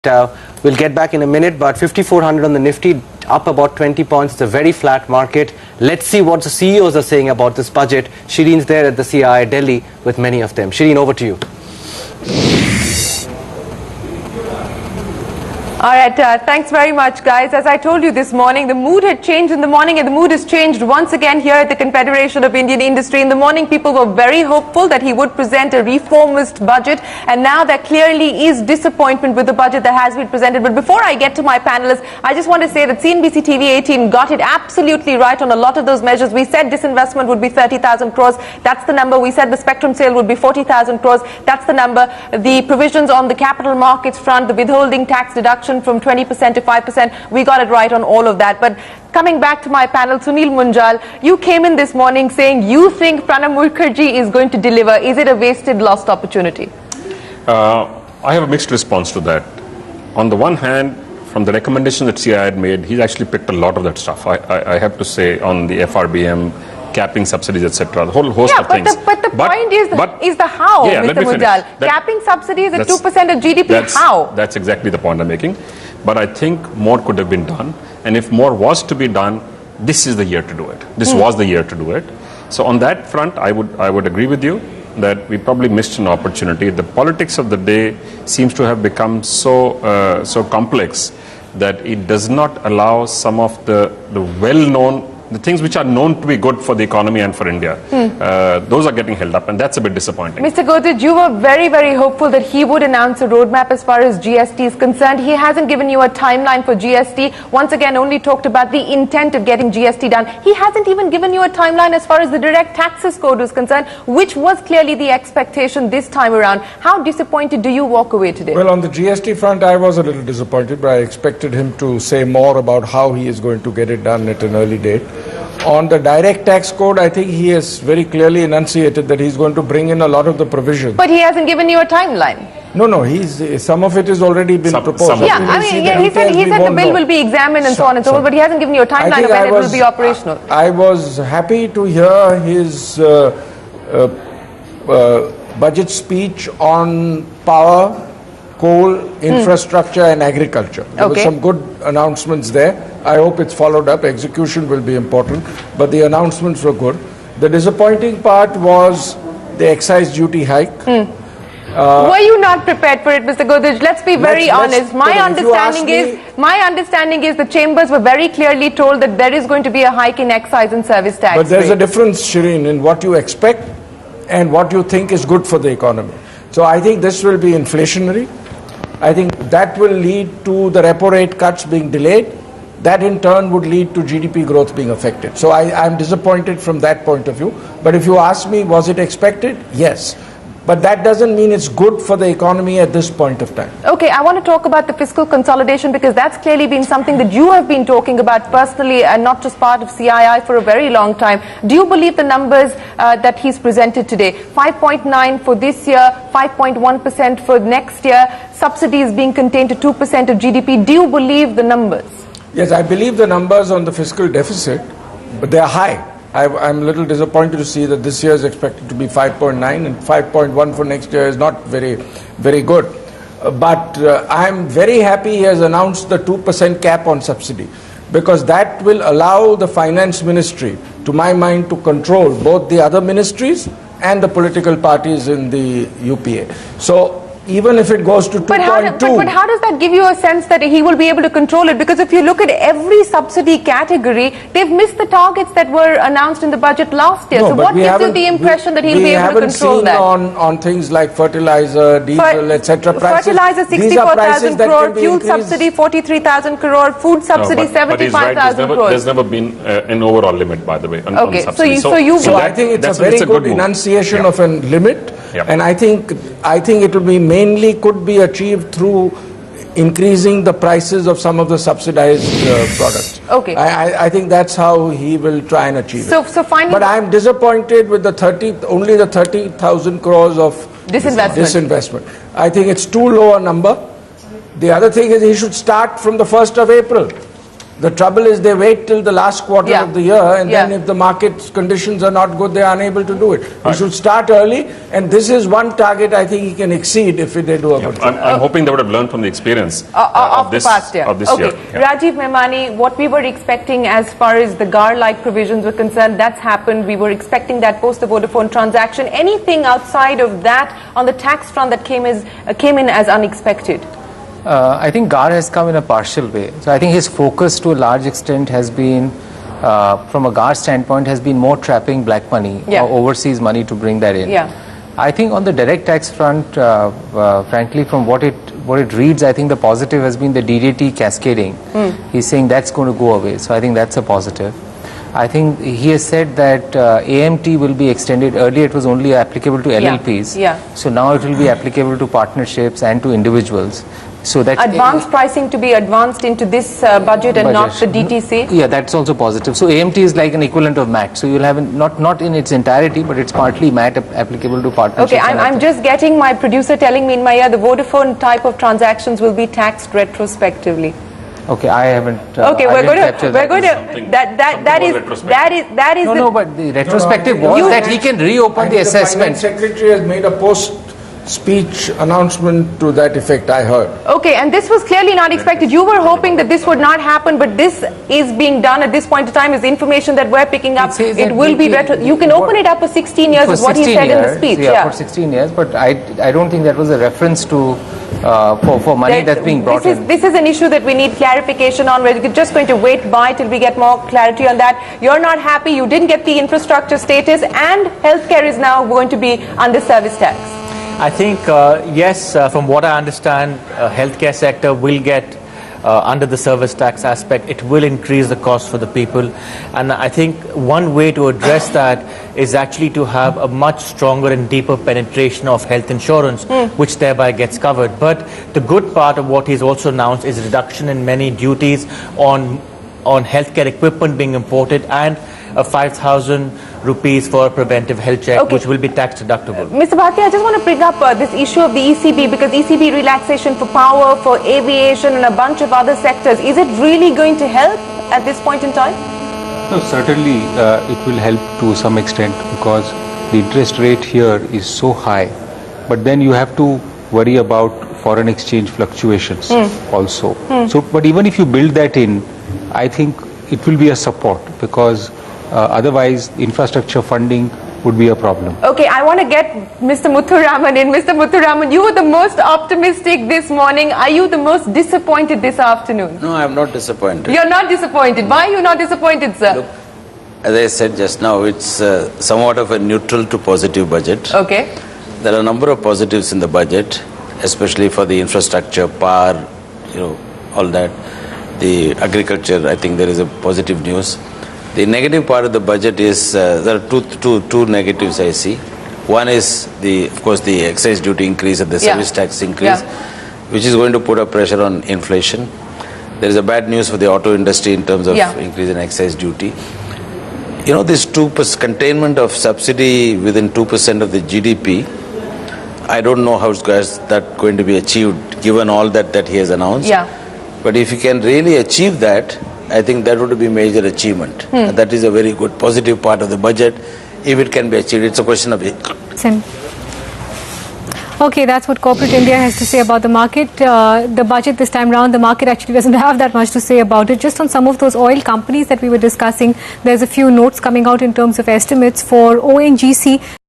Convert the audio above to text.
We'll get back in a minute, but 5,400 on the Nifty, up about 20 points. It's a very flat market. Let's see what the CEOs are saying about this budget. Shireen's there at the CII Delhi with many of them. Shireen, over to you. All right, thanks very much, guys. As I told you this morning, the mood had changed in the morning, and the mood has changed once again here at the Confederation of Indian Industry. In the morning, people were very hopeful that he would present a reformist budget, and now there clearly is disappointment with the budget that has been presented. But before I get to my panelists, I just want to say that CNBC TV 18 got it absolutely right on a lot of those measures. We said disinvestment would be 30,000 crores. That's the number. We said the spectrum sale would be 40,000 crores. That's the number. The provisions on the capital markets front, the withholding tax deduction from 20% to 5%, we got it right on all of that. But coming back to my panel, Sunil Munjal, you came in this morning saying you think Pranab Mukherjee is going to deliver. Is it a wasted, lost opportunity? I have a mixed response to that. On the one hand, from the recommendation that CII had made, he's actually picked a lot of that stuff. I have to say, on the FRBM, capping subsidies, etc., the whole host of things. But the point is the how, Mr. Munjal. Capping subsidies at 2% of GDP, how? That's exactly the point I'm making. But I think more could have been done. And if more was to be done, this is the year to do it. This was the year to do it. So on that front, I would agree with you that we probably missed an opportunity. The politics of the day seems to have become so complex that it does not allow some of the well-known, the things which are known to be good for the economy and for India, those are getting held up, and that's a bit disappointing. Mr. Godrej, you were very, very hopeful that he would announce a roadmap as far as GST is concerned. He hasn't given you a timeline for GST. Once again, only talked about the intent of getting GST done. He hasn't even given you a timeline as far as the direct taxes code is concerned, which was clearly the expectation this time around. How disappointed do you walk away today? Well, on the GST front, I was a little disappointed, but I expected him to say more about how he is going to get it done at an early date. On the direct tax code, I think he has very clearly enunciated that he's going to bring in a lot of the provisions. But he hasn't given you a timeline. No, some of it has already been proposed. Yeah, I mean, he said the bill will be examined and so on and so forth, but he hasn't given you a timeline of when it will be operational. I was happy to hear his budget speech on power, coal, infrastructure and agriculture. There were some good announcements there. I hope it's followed up. Execution will be important, but the announcements were good. The disappointing part was the excise duty hike. Were you not prepared for it, Mr. Godrej? Let's be very honest. My understanding is the chambers were very clearly told that there is going to be a hike in excise and service tax. But there's a difference, Shireen, in what you expect and what you think is good for the economy. So I think this will be inflationary. I think that will lead to the repo rate cuts being delayed. That in turn would lead to GDP growth being affected. So I'm disappointed from that point of view. But if you ask me, was it expected? Yes. But that doesn't mean it's good for the economy at this point of time. Okay, I want to talk about the fiscal consolidation because that's clearly been something that you have been talking about personally and not just part of CII for a very long time. Do you believe the numbers that he's presented today? 5.9 for this year, 5.1% for next year, subsidies being contained to 2% of GDP. Do you believe the numbers? Yes, I believe the numbers on the fiscal deficit, but they are high. I'm a little disappointed to see that this year is expected to be 5.9 and 5.1 for next year is not very, very good. But I'm very happy he has announced the 2% cap on subsidy because that will allow the finance ministry, to my mind, to control both the other ministries and the political parties in the UPA. So even if it goes to 2.2. But how does that give you a sense that he will be able to control it? Because if you look at every subsidy category, they've missed the targets that were announced in the budget last year. So what gives you the impression that he'll be able to control that? We haven't seen on things like fertilizer, diesel, etc. Fertilizer 64,000 crore, fuel subsidy 43,000 crore, food subsidy 75,000 crore. There's never been an overall limit, by the way, on subsidy. So I think it's a very good enunciation of a limit. And I think it will be could be achieved through increasing the prices of some of the subsidized products. Okay. I think that's how he will try and achieve it. So finally, but I'm disappointed with only the 30,000 crores of disinvestment. I think it's too low a number. The other thing is he should start from the 1st of April. The trouble is they wait till the last quarter of the year, and then if the market conditions are not good, they are unable to do it. We should start early, and this is one target I think he can exceed if they do a good job. I'm hoping they would have learned from the experience of this past year. year. Rajiv Memani, what we were expecting as far as the GAR-like provisions were concerned, that's happened. We were expecting that post the Vodafone transaction. Anything outside of that on the tax front that came in as unexpected? I think GAR has come in a partial way. So I think his focus to a large extent has been, from a GAR standpoint, has been more trapping black money or overseas money to bring that in. I think on the direct tax front, frankly, from what it reads, I think the positive has been the DDT cascading. He's saying that's going to go away. So I think that's a positive. I think he has said that AMT will be extended. Earlier it was only applicable to LLPs. So now it will be applicable to partnerships and to individuals. So that advanced pricing to be advanced into this budget and not the DTC? Yeah, that's also positive. So AMT is like an equivalent of MAT. So you'll have not in its entirety, but it's partly MAT applicable to partnerships. Okay, I'm just getting my producer telling me in my ear the Vodafone type of transactions will be taxed retrospectively. Okay, I haven't. Okay, we're going to. That is. No, but the retrospective was that he can reopen the assessment. The Secretary has made a post-speech announcement to that effect, I heard. Okay, and this was clearly not expected. You were hoping that this would not happen, but this is being done at this point in time. Is the information that we're picking up? It will be retro. You can open it up for 16 years, is what he said in the speech. Yeah, for 16 years, but I don't think that was a reference to for money that's being brought in. This is an issue that we need clarification on. We're just going to wait by till we get more clarity on that. You're not happy. You didn't get the infrastructure status, and healthcare is now going to be under service tax. I think, yes, from what I understand, healthcare sector will get under the service tax aspect. It will increase the cost for the people. And I think one way to address that is actually to have a much stronger and deeper penetration of health insurance, which thereby gets covered. But the good part of what he's also announced is reduction in many duties on healthcare equipment being imported, and 5,000 rupees for a preventive health check, which will be tax deductible. Mr. Bharti, I just want to bring up this issue of the ECB, because ECB relaxation for power, for aviation and a bunch of other sectors, is it really going to help at this point in time? No, certainly it will help to some extent, because the interest rate here is so high, but then you have to worry about foreign exchange fluctuations also. So, but even if you build that in, I think it will be a support, because otherwise infrastructure funding would be a problem. Okay, I want to get Mr. Muthuraman in. Mr. Muthuraman, you were the most optimistic this morning. Are you the most disappointed this afternoon? No, I am not disappointed. You're not disappointed. Why are you not disappointed, sir? Look, as I said just now, it's somewhat of a neutral to positive budget. Okay. There are a number of positives in the budget, especially for the infrastructure, power, all that. The agriculture, I think there is a positive news. The negative part of the budget is, there are two negatives I see. One is, of course, the excise duty increase and the service tax increase, which is going to put up pressure on inflation. There is a bad news for the auto industry in terms of increase in excise duty. This 2% containment of subsidy within 2% of the GDP, I don't know how that going to be achieved given all that he has announced. But if you can really achieve that, I think that would be a major achievement. And that is a very good positive part of the budget. If it can be achieved, it's a question of Okay, that's what corporate India has to say about the market. The budget this time round, the market actually doesn't have that much to say about it. Just on some of those oil companies that we were discussing, there's a few notes coming out in terms of estimates for ONGC.